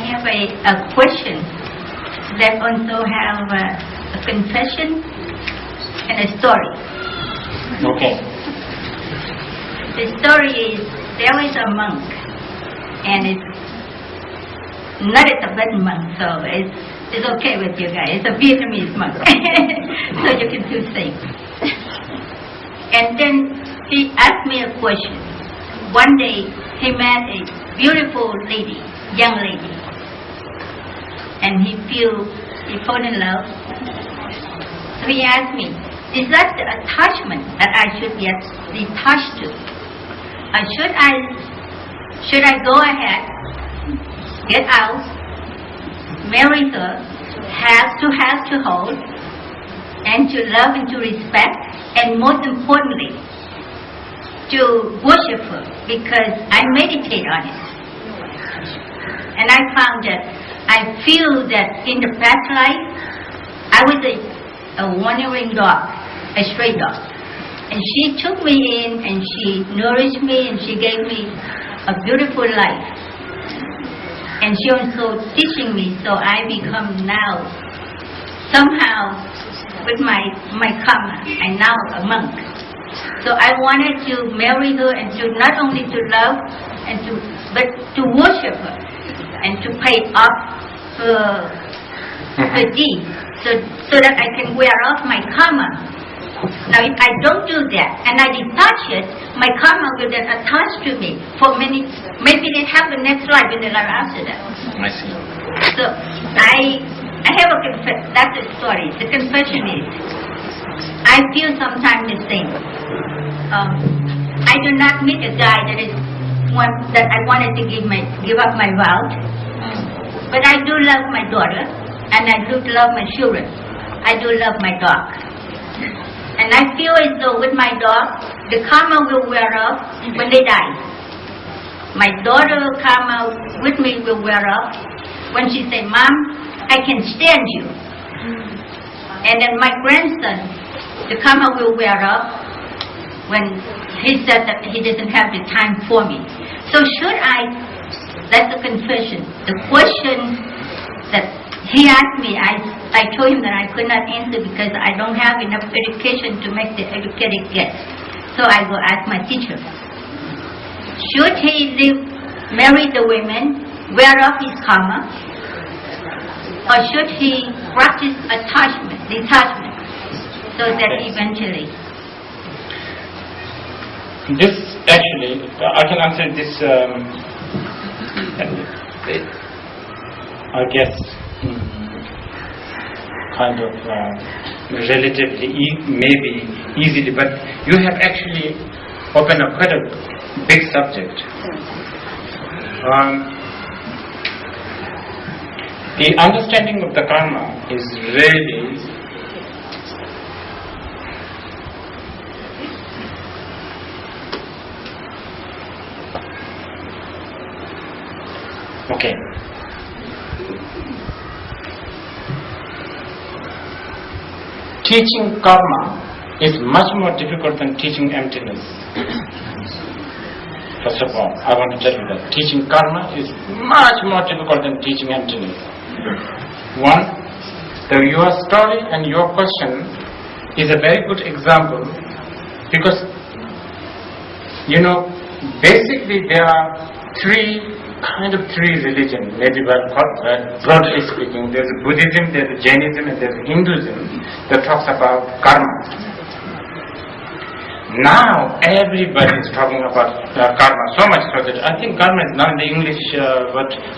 have a question that also have a confession and a story. Okay. The story is, there is a monk, and it's not a Tibetan monk, so it's okay with you guys. It's a Vietnamese monk, so you can feel safe. And then he asked me a question. One day he met a beautiful lady, young lady, and he fell in love. So he asked me, is that the attachment that I should be attached to? Should I go ahead, get out, marry her, have to hold, and to love and to respect, and most importantly, to worship her, because I meditate on it. And I found that I feel that in the past life, I was a wandering dog, a stray dog. And she took me in, and she nourished me, and she gave me a beautiful life. And she also teaching me, so I become now, somehow, with my karma, I'm now a monk. So I wanted to marry her, and to not only to love, but to worship her, and to pay off her deed, so that I can wear off my karma. Now if I don't do that, and I detach it, my karma will then attach to me for maybe it happen next life and the life after that. I see. So I have a confession. That's the story. The confession is, I feel sometimes the same. I do not meet a guy that I wanted to give up my vows, but I do love my daughter, and I do love my children. I do love my dog. And I feel as though with my dog, the karma will wear off when they die. My daughter karma with me will wear off when she say, Mom, I can stand you. And then my grandson, the karma will wear off when he said that he doesn't have the time for me. So should that's a confession. The question that he asked me, I told him that I could not answer because I don't have enough education to make the educated guess. So I will ask my teacher. Should he marry the women, wear off his karma, or should he practice detachment, so that eventually? This actually, I can answer this, I guess, kind of relatively maybe easily, but you have actually opened up quite a big subject. The understanding of the karma is really okay. Teaching karma is much more difficult than teaching emptiness. First of all, I want to tell you that teaching karma is much more difficult than teaching emptiness. One, your story and your question is a very good example, because basically there are three religions, maybe broadly speaking. There's Buddhism, there's Jainism, and there's Hinduism that talks about karma. Now everybody is talking about karma, so much so that I think karma is now in the English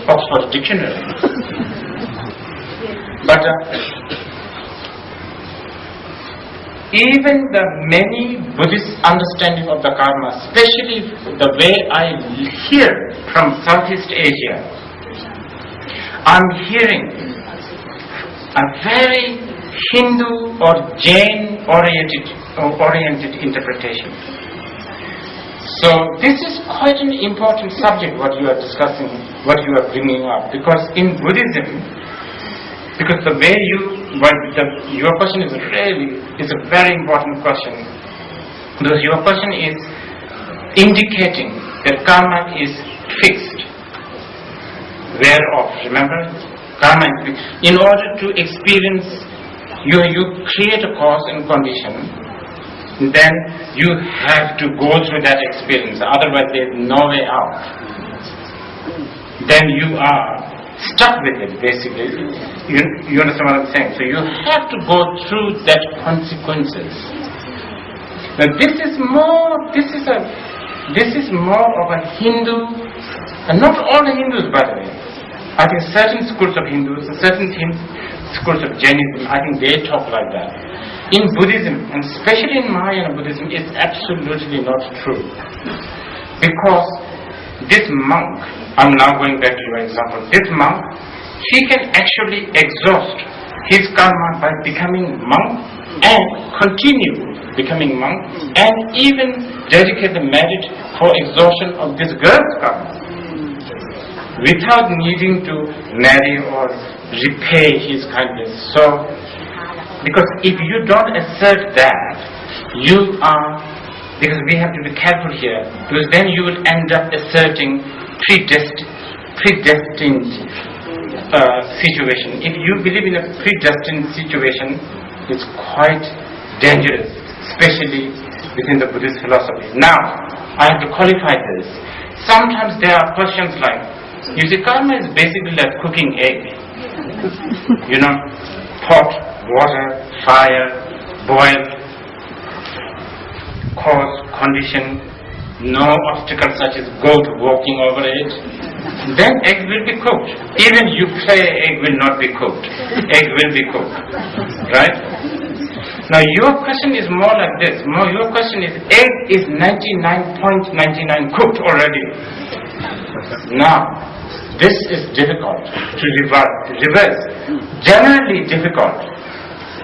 Oxford Dictionary. But even the many Buddhist understanding of the karma, especially the way I hear from Southeast Asia, I'm hearing a very Hindu or Jain oriented interpretation. So this is quite an important subject what you are discussing, what you are bringing up, because in Buddhism, because the way your question is a very important question, because your question is indicating that karma is fixed. aware of. Remember? Karma. In order to experience, you create a cause and condition, then you have to go through that experience. Otherwise, there is no way out. Then you are stuck with it, basically. You understand what I'm saying? So you have to go through that consequences. Now this is more of a Hindu, and not all Hindus, by the way. I think certain schools of Hindus, certain schools of Jainism, I think they talk like that. In Buddhism, and especially in Mahayana Buddhism, it's absolutely not true. Because this monk, I'm now going back to your example, this monk, he can actually exhaust his karma by becoming monk and continue becoming monk and even dedicate the merit for exhaustion of this girl's karma without needing to marry or repay his kindness. So, because if you don't assert that, you are, because we have to be careful here, because then you will end up asserting predestined situation. If you believe in a predestined situation, it's quite dangerous, especially within the Buddhist philosophy. Now, I have to qualify this. Sometimes there are questions like, you see, karma is basically like cooking egg. You know, pot, water, fire, boil, cause, condition, no obstacle such as goat walking over it. Then egg will be cooked. Even you say egg will not be cooked. Egg will be cooked. Right? Now your question is more like this. Your question is, egg is 99.99 cooked already. Now, this is difficult to reverse. Generally difficult.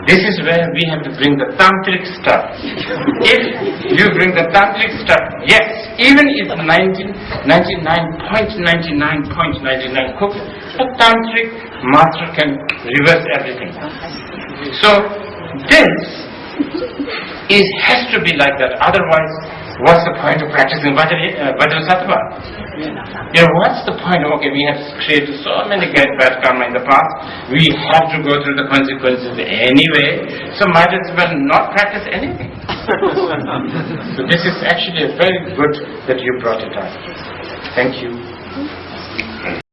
This is where we have to bring the tantric stuff. If you bring the tantric stuff, yes, even if 99.99.99 cooked, the tantric master can reverse everything. So this has to be like that. Otherwise, what's the point of practicing Vajrasattva? What's the point? Okay, we have created so many bad karma in the past. We have to go through the consequences anyway. So might as well not practice anything. So this is actually very good that you brought it up. Thank you.